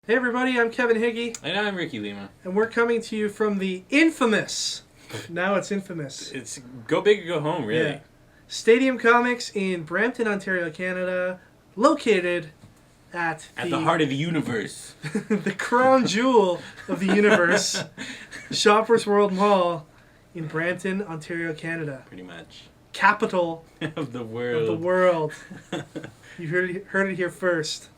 Hey everybody, I'm Kevin Higgy. And I'm Ricky Lima. And we're coming to you from the infamous, now it's infamous. It's go big or go home, really. Yeah. Stadium Comics in Brampton, Ontario, Canada, located at the heart of the universe. the crown jewel of the universe, Shoppers World Mall in Brampton, Ontario, Canada. Pretty much. Capital of the world. You heard it here first.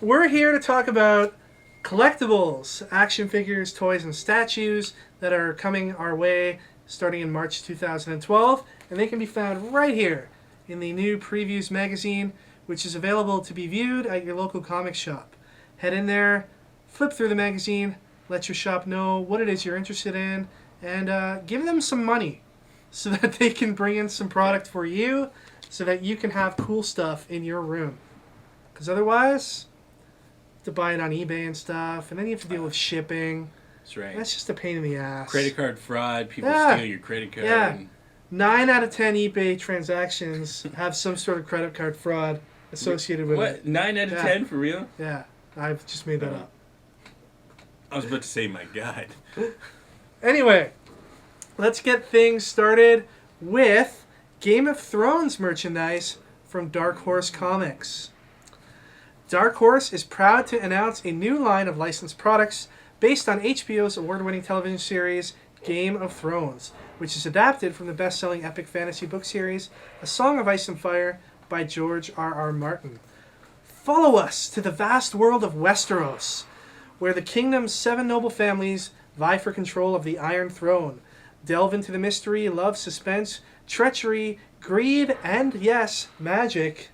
We're here to talk about collectibles, action figures, toys, and statues that are coming our way starting in March 2012, and they can be found right here in the new Previews magazine, which is available to be viewed at your local comic shop. Head in there, flip through the magazine, let your shop know what it is you're interested in, and give them some money so that they can bring in some product for you so that you can have cool stuff in your room. Because otherwise, to buy it on eBay and stuff, and then you have to deal with shipping. That's right. That's just a pain in the ass. Credit card fraud. People steal your credit card. Yeah. 9 out of 10 eBay transactions have some sort of credit card fraud associated with it. What? 9 out of 10 for real? Yeah. I've just made that up. I was about to say, my God. Anyway, let's get things started with Game of Thrones merchandise from Dark Horse Comics. Dark Horse is proud to announce a new line of licensed products based on HBO's award-winning television series Game of Thrones, which is adapted from the best-selling epic fantasy book series A Song of Ice and Fire by George R.R. Martin. Follow us to the vast world of Westeros, where the kingdom's 7 noble families vie for control of the Iron Throne. Delve into the mystery, love, suspense, treachery, greed, and, yes, magic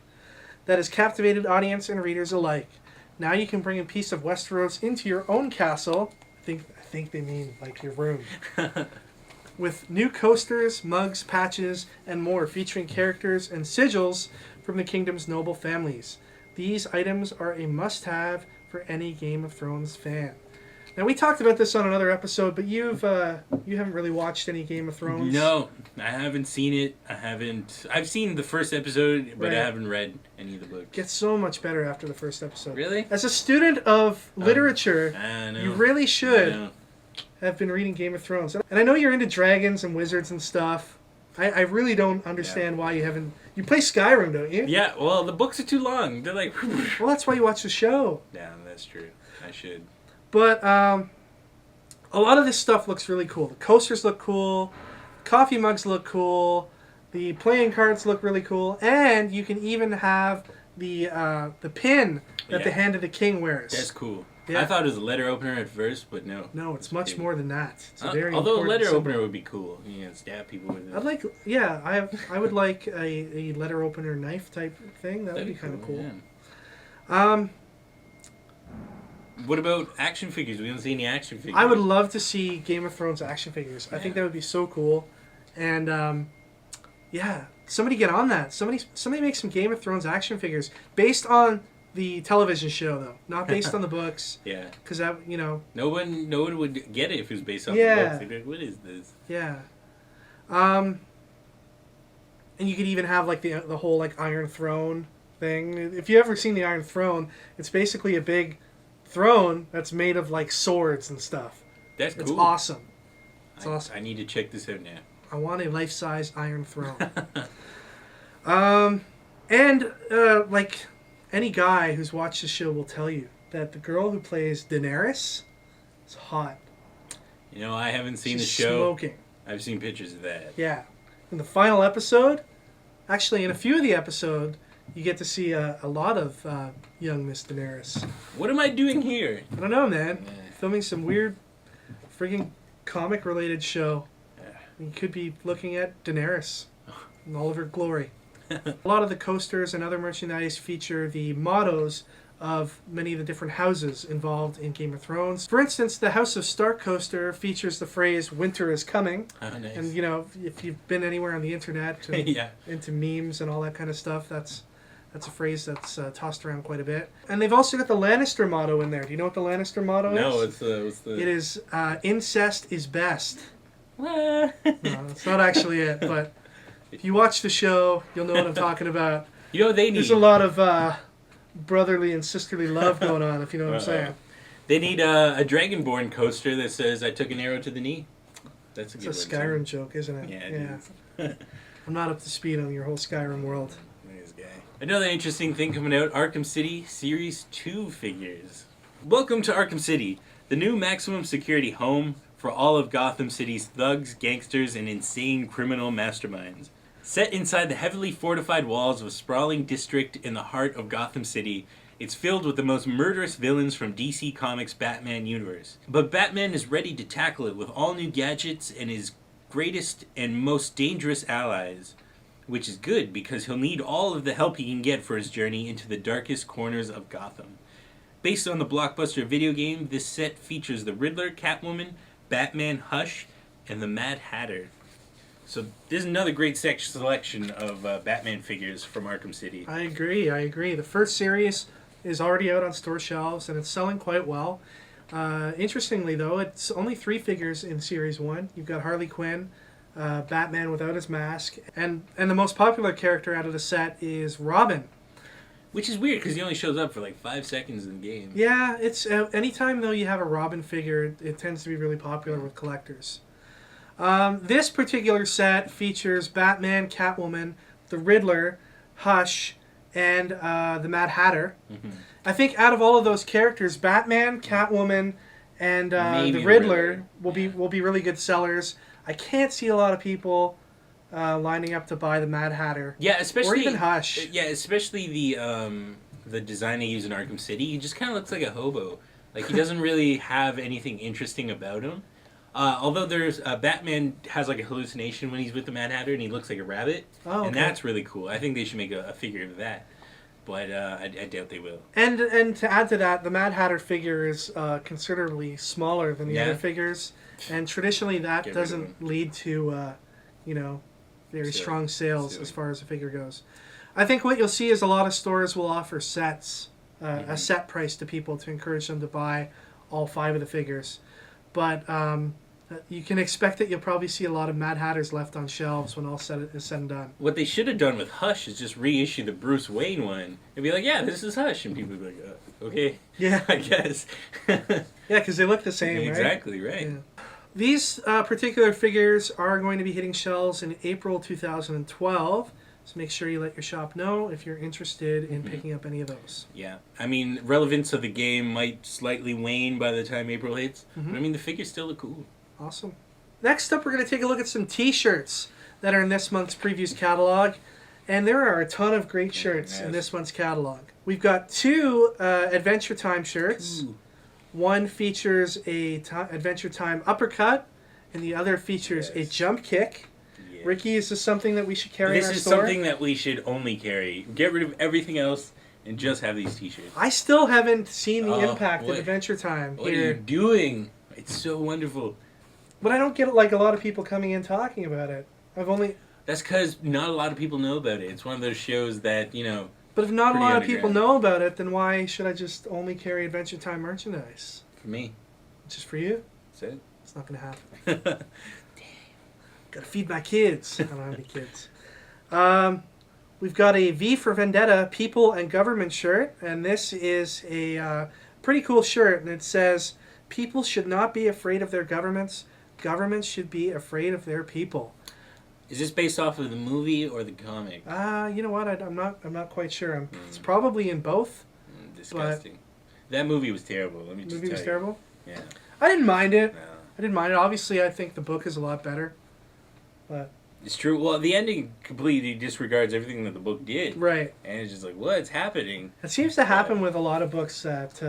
that has captivated audience and readers alike. Now you can bring a piece of Westeros into your own castle. I think they mean like your room. With new coasters, mugs, patches, and more featuring characters and sigils from the kingdom's noble families. These items are a must-have for any Game of Thrones fan. Now, we talked about this on another episode, but you haven't really watched any Game of Thrones? No, I haven't seen it. I've seen the first episode, but Right. I haven't read any of the books. Gets so much better after the first episode. Really? As a student of literature, I know. you really should have been reading Game of Thrones. And I know you're into dragons and wizards and stuff. I really don't understand why you haven't... You play Skyrim, don't you? Yeah, well, the books are too long. They're like... Well, that's why you watch the show. Yeah, that's true. I should. But a lot of this stuff looks really cool. The coasters look cool. Coffee mugs look cool. The playing cards look really cool. And you can even have the pin that the Hand of the King wears. That's cool. Yeah. I thought it was a letter opener at first, but no. No, it's much more than that. It's a very although a important letter symbol. opener would be cool. You know, stab people with it. I'd like, I would like a letter opener knife type thing. That would be kind of cool. Yeah. What about action figures? We don't see any action figures. I would love to see Game of Thrones action figures. I think that would be so cool. And somebody get on that. Somebody make some Game of Thrones action figures based on the television show, though, not based on the books. Yeah. Because that, no one would get it if it was based on the books. They'd be like, what is this? Yeah. And you could even have like the whole like Iron Throne thing. If you've ever seen the Iron Throne, it's basically a big throne that's made of like swords and stuff. That's cool. It's awesome. It's awesome. I need to check this out now. I want a life-size Iron Throne. Like any guy who's watched the show will tell you that the girl who plays Daenerys is hot. You know, I haven't seen She's the show. Smoking. I've seen pictures of that. Yeah. In the final episode, actually in a few of the episodes, you get to see a lot of young Miss Daenerys. What am I doing here? I don't know, man. Filming some weird friggin' comic-related show. You could be looking at Daenerys in all of her glory. A lot of the coasters and other merchandise feature the mottos of many of the different houses involved in Game of Thrones. For instance, the House of Stark coaster features the phrase, "Winter is coming." Oh, nice. And, if you've been anywhere on the internet and into memes and all that kind of stuff, that's a phrase that's tossed around quite a bit. And they've also got the Lannister motto in there. Do you know what the Lannister motto is? No, what's the... It is, incest is best. What? No, that's not actually it, but if you watch the show, you'll know what I'm talking about. You know what they need? There's a lot of brotherly and sisterly love going on, if you know what I'm saying. They need a Dragonborn coaster that says, I took an arrow to the knee. That's a good one. It's a Skyrim joke, isn't it? Yeah, it is. I'm not up to speed on your whole Skyrim world. Nice guy. Another interesting thing coming out, Arkham City Series 2 figures. Welcome to Arkham City, the new maximum security home for all of Gotham City's thugs, gangsters, and insane criminal masterminds. Set inside the heavily fortified walls of a sprawling district in the heart of Gotham City, it's filled with the most murderous villains from DC Comics' Batman universe. But Batman is ready to tackle it with all new gadgets and his greatest and most dangerous allies. Which is good, because he'll need all of the help he can get for his journey into the darkest corners of Gotham. Based on the blockbuster video game, this set features the Riddler, Catwoman, Batman, Hush, and the Mad Hatter. So there's another great selection of Batman figures from Arkham City. I agree. The first series is already out on store shelves, and it's selling quite well. Interestingly, though, it's only 3 figures in Series 1. You've got Harley Quinn, Batman without his mask, and the most popular character out of the set is Robin. Which is weird, because he only shows up for like 5 seconds in the game. Yeah, it's anytime, though, you have a Robin figure, it tends to be really popular with collectors. This particular set features Batman, Catwoman, the Riddler, Hush, and the Mad Hatter. Mm-hmm. I think out of all of those characters, Batman, Catwoman, and the Riddler will be really good sellers. I can't see a lot of people lining up to buy the Mad Hatter. Yeah, especially... Or even Hush. Yeah, especially the design they use in Arkham City. He just kind of looks like a hobo. Like, he doesn't really have anything interesting about him. Although there's... Batman has, like, a hallucination when he's with the Mad Hatter, and he looks like a rabbit. Oh, okay. And that's really cool. I think they should make a figure of that. But I doubt they will. And to add to that, the Mad Hatter figure is considerably smaller than the other figures. And traditionally, that doesn't lead to, very strong sales as far as the figure goes. I think what you'll see is a lot of stores will offer sets, a set price to people to encourage them to buy all 5 of the figures. But you can expect that you'll probably see a lot of Mad Hatters left on shelves when all is said and done. What they should have done with Hush is just reissue the Bruce Wayne one and be like, yeah, this is Hush. And people would be like, okay. Yeah. I guess. Yeah, because they look the same, right? Exactly, right. Yeah. These particular figures are going to be hitting shelves in April 2012, so make sure you let your shop know if you're interested in picking up any of those. Yeah, I mean, relevance of the game might slightly wane by the time April hits, but I mean, the figures still look cool. Awesome. Next up, we're going to take a look at some t-shirts that are in this month's previews catalog, and there are a ton of great shirts in this month's catalog. We've got 2 Adventure Time shirts. Ooh. One features a Adventure Time uppercut, and the other features a jump kick. Yes. Ricky, is this something that we should carry in our store? This is something that we should only carry. Get rid of everything else and just have these t-shirts. I still haven't seen the impact of Adventure Time What are you doing? It's so wonderful. But I don't get like a lot of people coming in talking about it. That's because not a lot of people know about it. It's one of those shows that, But if not a lot of people know about it, then why should I just only carry Adventure Time merchandise? For me. Just for you? That's it. It's not going to happen. Damn. Gotta feed my kids. I don't have any kids. We've got a V for Vendetta People and Government shirt, and this is a pretty cool shirt, and it says, "People should not be afraid of their governments. Governments should be afraid of their people." Is this based off of the movie or the comic? You know what? I'm not quite sure. It's probably in both. Disgusting. That movie was terrible. Let me just tell you. The movie was terrible? Yeah. I didn't mind it. No. I didn't mind it. Obviously, I think the book is a lot better. But it's true. Well, the ending completely disregards everything that the book did. Right. And it's just like, what's happening? It seems to happen with a lot of books that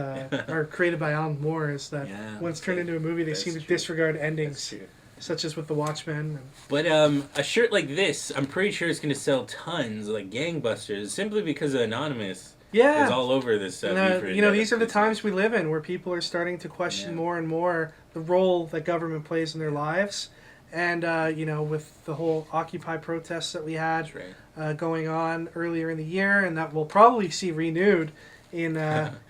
are created by Alan Moore, is that when it's turned into a movie, they seem to disregard endings. That's true. Such as with The Watchmen. But a shirt like this, I'm pretty sure it's going to sell tons, like gangbusters, simply because of Anonymous. Yeah. Is all over this. These are the times we live in where people are starting to question more and more the role that government plays in their lives. And, with the whole Occupy protests that we had going on earlier in the year, and that we'll probably see renewed in,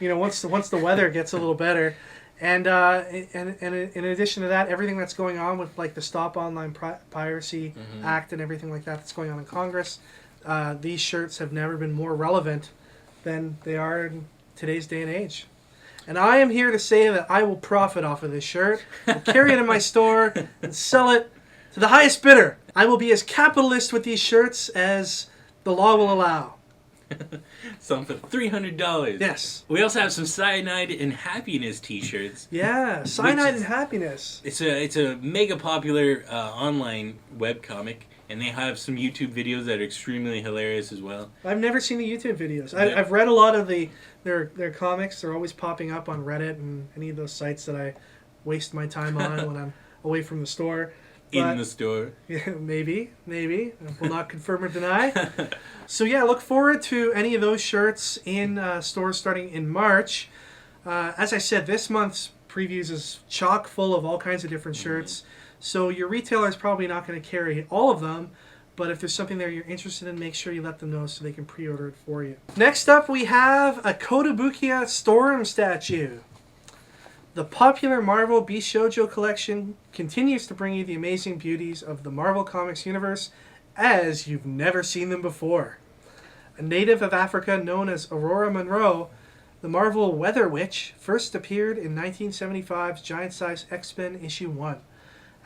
once the weather gets a little better. And in addition to that, everything that's going on with like the Stop Online Piracy Act and everything like that that's going on in Congress, these shirts have never been more relevant than they are in today's day and age. And I am here to say that I will profit off of this shirt. I'll carry it in my store and sell it to the highest bidder. I will be as capitalist with these shirts as the law will allow. Some for $300. Yes. We also have some Cyanide and Happiness t-shirts. Yeah, Cyanide and Happiness. It's a mega popular online webcomic, and they have some YouTube videos that are extremely hilarious as well. I've never seen the YouTube videos. I've read a lot of their comics. They're always popping up on Reddit and any of those sites that I waste my time on when I'm away from the store. In the store. Yeah, maybe. Will not confirm or deny. So yeah, look forward to any of those shirts in stores starting in March. As I said, this month's previews is chock full of all kinds of different shirts. So your retailer is probably not going to carry all of them. But if there's something there you're interested in, make sure you let them know so they can pre-order it for you. Next up, we have a Kotbukiya Storm statue. The popular Marvel Bishoujo collection continues to bring you the amazing beauties of the Marvel Comics universe as you've never seen them before. A native of Africa known as Aurora Monroe, the Marvel Weather Witch first appeared in 1975's giant-size X-Men issue 1.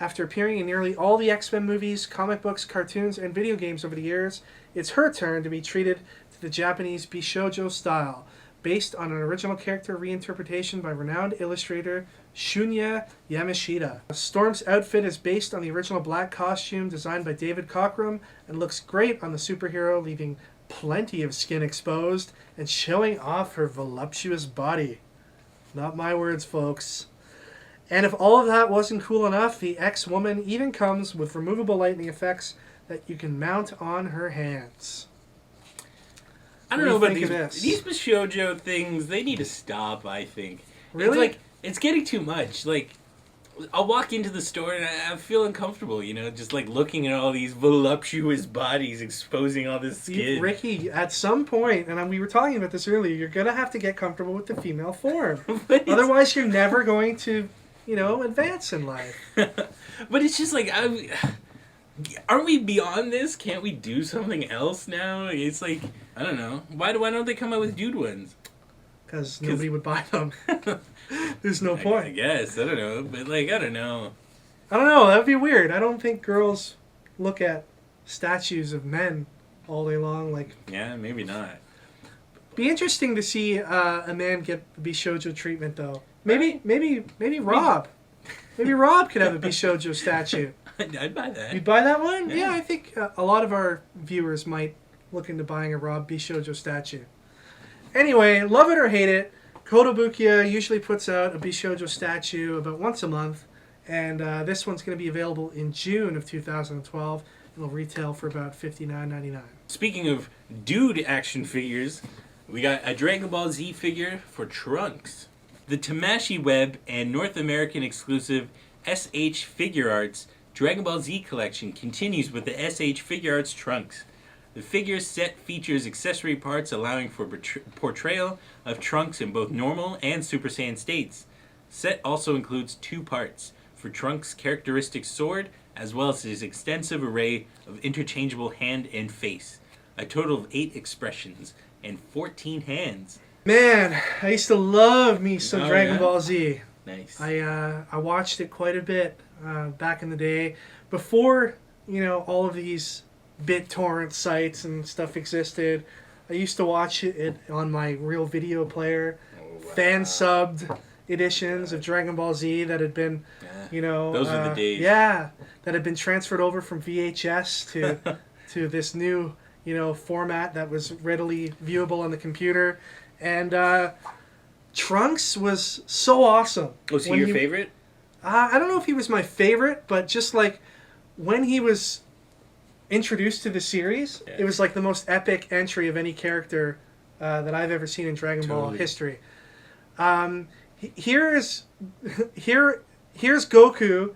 After appearing in nearly all the X-Men movies, comic books, cartoons, and video games over the years, it's her turn to be treated to the Japanese Bishoujo style, based on an original character reinterpretation by renowned illustrator Shunya Yamashita. Storm's outfit is based on the original black costume designed by David Cockrum and looks great on the superhero, leaving plenty of skin exposed and showing off her voluptuous body. Not my words, folks. And if all of that wasn't cool enough, the X-Woman even comes with removable lightning effects that you can mount on her hands. I don't know about these Bishoujo things. They need to stop, I think. Really? It's getting too much. Like, I'll walk into the store and I feel uncomfortable, just like looking at all these voluptuous bodies exposing all this skin. Ricky, at some point, and we were talking about this earlier, you're going to have to get comfortable with the female form. Otherwise, you're never going to, advance in life. But it's just like, aren't we beyond this? Can't we do something else now? It's like, I don't know. Why don't they come out with dude ones? Because nobody would buy them. There's no point. I guess. I don't know. But, I don't know. I don't know. That would be weird. I don't think girls look at statues of men all day long. Yeah, maybe not. Be interesting to see a man get the Bishoujo treatment, though. Maybe Rob. Maybe Rob could have a Bishoujo statue. I'd buy that. You'd buy that one? Yeah, I think a lot of our viewers might look into buying a Rob Bishoujo statue. Anyway, love it or hate it, Kotbukiya usually puts out a Bishoujo statue about once a month, and this one's going to be available in June of 2012. It'll retail for about $59.99. Speaking of dude action figures, we got a Dragon Ball Z figure for Trunks. The Tamashii Web and North American exclusive SH Figurearts Dragon Ball Z collection continues with the SH Figurearts Trunks. The figure set features accessory parts allowing for portrayal of Trunks in both normal and Super Saiyan states. Set also includes 2 parts, for Trunks' characteristic sword, as well as his extensive array of interchangeable hand and face. A total of 8 expressions and 14 hands. Man, I used to love me some Dragon Ball Z. Nice. I watched it quite a bit back in the day. Before, all of these BitTorrent sites and stuff existed, I used to watch it on my real video player. Fan-subbed editions of Dragon Ball Z that had been, those are the days. Yeah, that had been transferred over from VHS to this new, format that was readily viewable on the computer. And Trunks was so awesome. Was he your favorite? I don't know if he was my favorite, but just when he was introduced to the series, it was the most epic entry of any character that I've ever seen in Dragon Ball history. Here's Goku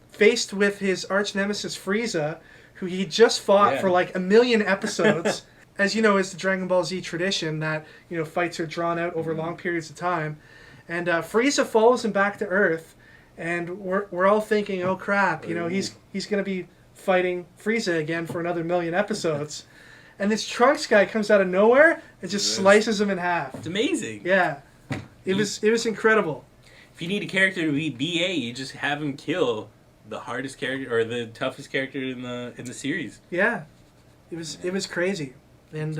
faced with his arch nemesis Frieza, who he just fought for 1 million episodes. As you know, it's the Dragon Ball Z tradition that fights are drawn out over long periods of time, and Frieza follows him back to Earth, and we're all thinking, oh crap, he's gonna be fighting Frieza again for another 1 million episodes, and this Trunks guy comes out of nowhere and just slices him in half. It's amazing. Yeah, It was incredible. If you need a character to be BA, you just have him kill the hardest character or the toughest character in the series. Yeah, it was crazy, and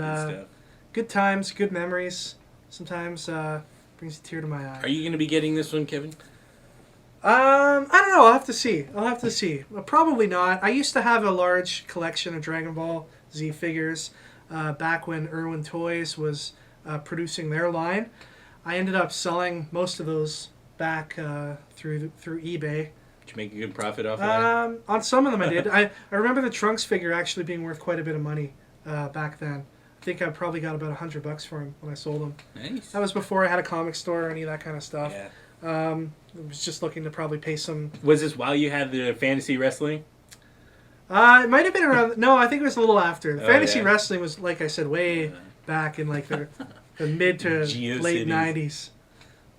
good times, good memories. Sometimes brings a tear to my eye. Are you going to be getting this one, Kevin? I don't know. I'll have to see. Probably not. I used to have a large collection of Dragon Ball Z figures back when Irwin Toys was producing their line. I ended up selling most of those back through eBay. Did you make a good profit off of that? On some of them I did. I remember the Trunks figure actually being worth quite a bit of money back then. I think I probably got about $100 for him when I sold him. Nice. That was before I had a comic store or any of that kind of stuff. Yeah. I was just looking to probably pay some... Was this while you had the fantasy wrestling? It might have been around... No, I think it was a little after. The fantasy yeah. wrestling was, like I said, way back in like the mid to late 90s.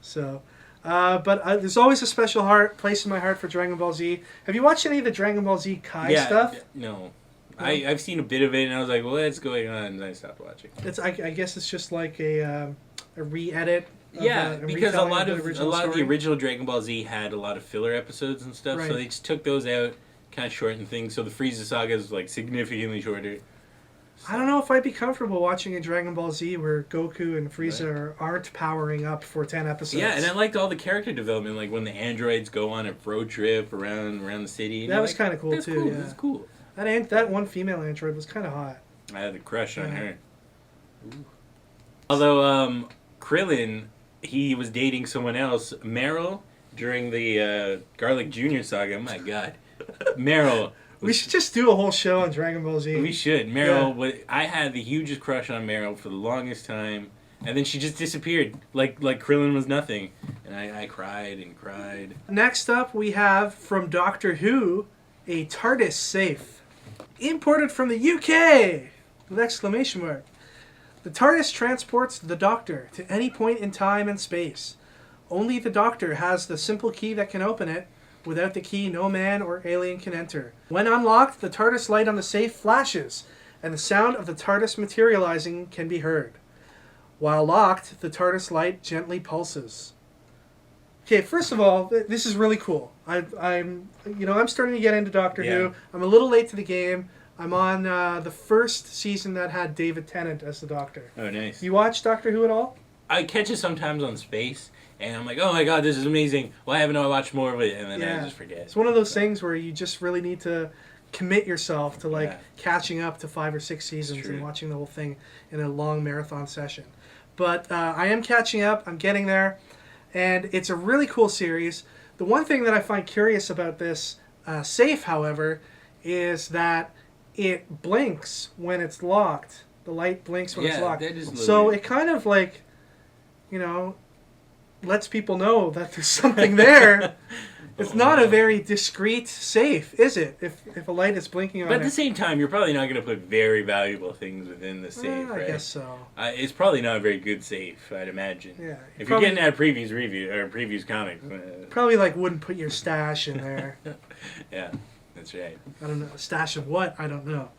So... but there's always a special place in my heart for Dragon Ball Z. Have you watched any of the Dragon Ball Z Kai stuff? No. I've seen a bit of it, and I was like, what's going on? And I stopped watching. I guess it's just like a re-edit. Because a lot of the original Dragon Ball Z had a lot of filler episodes and stuff, so they just took those out, kind of shortened things. So the Frieza saga is like significantly shorter. I don't know if I'd be comfortable watching a Dragon Ball Z where Goku and Frieza aren't powering up for 10 episodes. Yeah, and I liked all the character development, like when the androids go on a road trip around the city. That was kind of cool, too. Cool. Yeah. That's cool. That one female android was kind of hot. I had a crush on her. Ooh. Although Krillin, he was dating someone else. Meryl, during the Garlic Jr. saga, my God. Meryl... We should just do a whole show on Dragon Ball Z. We should. Meryl, I had the hugest crush on Meryl for the longest time, and then she just disappeared, like Krillin was nothing, and I cried and cried. Next up, we have from Doctor Who, a TARDIS safe, imported from the UK! With exclamation mark. The TARDIS transports the Doctor to any point in time and space. Only the Doctor has the simple key that can open it. Without the key, no man or alien can enter. When unlocked, the TARDIS light on the safe flashes, and the sound of the TARDIS materializing can be heard. While locked, the TARDIS light gently pulses. Okay, first of all, this is really cool. I'm starting to get into Doctor Who. I'm a little late to the game. I'm on the first season that had David Tennant as the Doctor. Oh, nice. You watch Doctor Who at all? I catch it sometimes on Space. And I'm like, oh my God, this is amazing. Why haven't I watched more of it? And then I just forget. It's one of those things where you just really need to commit yourself to catching up to 5 or 6 seasons and watching the whole thing in a long marathon session. But I am catching up. I'm getting there. And it's a really cool series. The one thing that I find curious about this safe, however, is that it blinks when it's locked. The light blinks when it's locked. That is so weird. It kind of like, lets people know that there's something there. It's not a very discreet safe, is it? If a light is blinking on it. But at the same time, you're probably not going to put very valuable things within the safe, right? I guess so. It's probably not a very good safe, I'd imagine. Yeah. If you're getting at previous review or previous comics. Probably wouldn't put your stash in there. Yeah, that's right. I don't know. A stash of what? I don't know.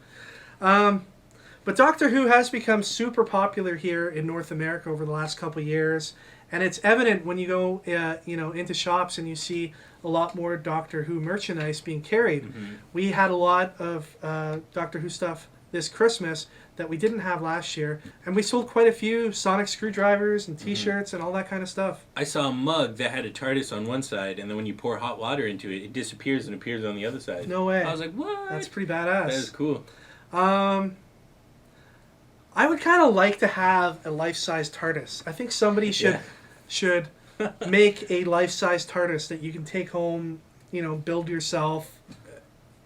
But Doctor Who has become super popular here in North America over the last couple of years. And it's evident when you go, into shops and you see a lot more Doctor Who merchandise being carried. Mm-hmm. We had a lot of Doctor Who stuff this Christmas that we didn't have last year, and we sold quite a few sonic screwdrivers and T-shirts and all that kind of stuff. I saw a mug that had a TARDIS on one side, and then when you pour hot water into it, it disappears and appears on the other side. No way. I was like, what? That's pretty badass. That is cool. I would kind of like to have a life-size TARDIS. I think somebody should make a life-size TARDIS that you can take home, build yourself.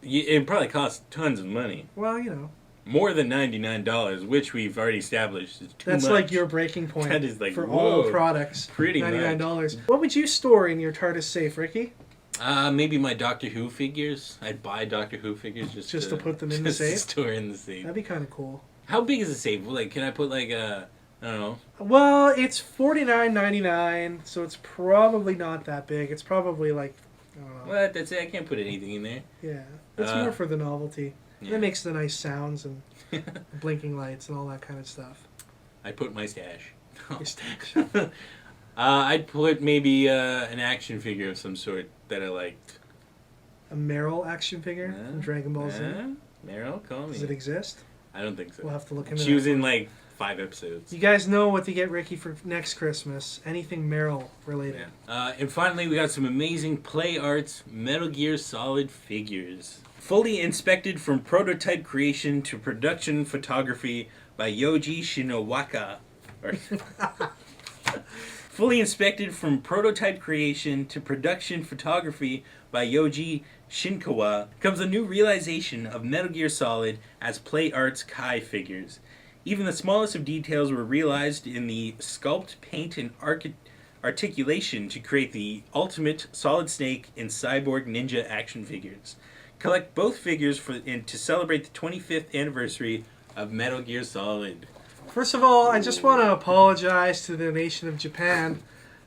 It probably costs tons of money. Well, More than $99, which we've already established is too much. That's like your breaking point that is for all products. Pretty $99. much. What would you store in your TARDIS safe, Ricky? Maybe my Doctor Who figures. I'd buy Doctor Who figures just to put them in the safe? To store in the safe. That'd be kind of cool. How big is the safe? Can I put I don't know. Well, it's $49.99, so it's probably not that big. It's probably I don't know. What? That's it? I can't put anything in there. Yeah. It's more for the novelty. Yeah. It makes the nice sounds and blinking lights and all that kind of stuff. I put my stash. Your stash. I'd put maybe an action figure of some sort that I liked. A Meryl action figure from Dragon Ball Z. Meryl, call me. Does it exist? I don't think so. We'll have to look into She was in like 5 episodes. You guys know what to get Ricky for next Christmas. Anything Meryl related. Yeah. And finally, we got some amazing Play Arts Metal Gear Solid figures. Fully inspected from prototype creation to production photography by Yoji Shinowaka. Fully inspected from prototype creation to production photography by Yoji Shinkawa comes a new realization of Metal Gear Solid as Play Arts Kai figures. Even the smallest of details were realized in the sculpt, paint, and articulation to create the ultimate Solid Snake and Cyborg Ninja action figures. Collect both figures to celebrate the 25th anniversary of Metal Gear Solid. First of all, I just want to apologize to the nation of Japan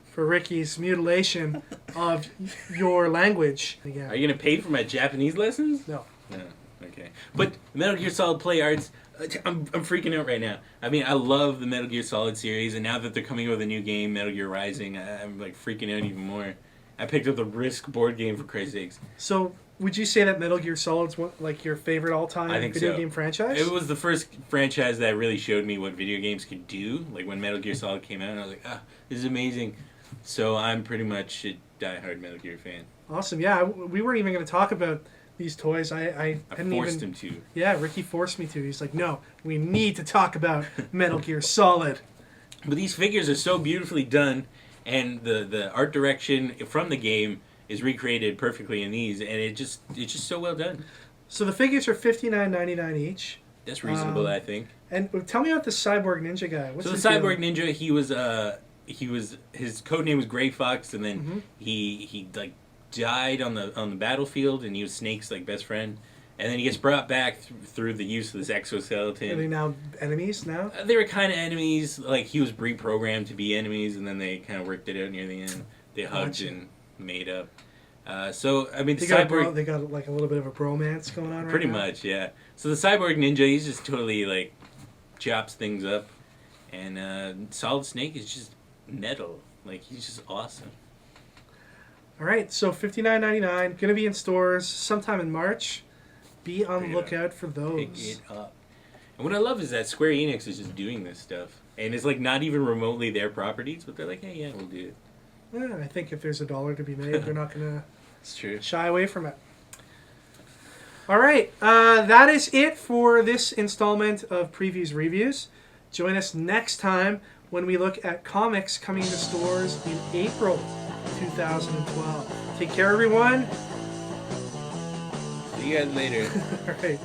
for Ricky's mutilation of your language. Are you going to pay for my Japanese lessons? No. No. Okay. But Metal Gear Solid Play Arts, I'm freaking out right now. I mean, I love the Metal Gear Solid series, and now that they're coming out with a new game, Metal Gear Rising, I'm like freaking out even more. I picked up the Risk board game, for Christ's sakes. So, would you say that Metal Gear Solid's like your favorite all-time video game franchise? It was the first franchise that really showed me what video games could do. Like when Metal Gear Solid came out, I was like, this is amazing. So I'm pretty much a diehard Metal Gear fan. Awesome. Yeah, we weren't even going to talk about these toys. I forced him to. Yeah, Ricky forced me to. He's like, no, we need to talk about Metal Gear Solid. But these figures are so beautifully done, and the art direction from the game is recreated perfectly in these, and it's just so well done. So the figures are $59.99 each. That's reasonable, I think. And tell me about the Cyborg Ninja guy. What's the Cyborg Ninja? He was his code name was Gray Fox, and then he like died on the battlefield, and he was Snake's like best friend. And then he gets brought back through the use of this exoskeleton. Are they now enemies now? They were kind of enemies. Like he was reprogrammed to be enemies, and then they kind of worked it out near the end. They hugged and made up. So I mean, the Cyborg. They got like a little bit of a bromance going on. Pretty much, yeah. So the Cyborg Ninja, he's just totally like chops things up, and Solid Snake is just metal. Like he's just awesome. All right, so $59.99, gonna be in stores sometime in March. Be on the lookout for those. Pick it up. And what I love is that Square Enix is just doing this stuff, and it's like not even remotely their properties, but they're like, hey, yeah, we'll do it. Yeah, I think if there's $1 to be made, they're not gonna It's true. Shy away from it. All right, that is it for this installment of Previews Reviews. Join us next time when we look at comics coming to stores in April 2012. Take care, everyone. See you guys later. All right.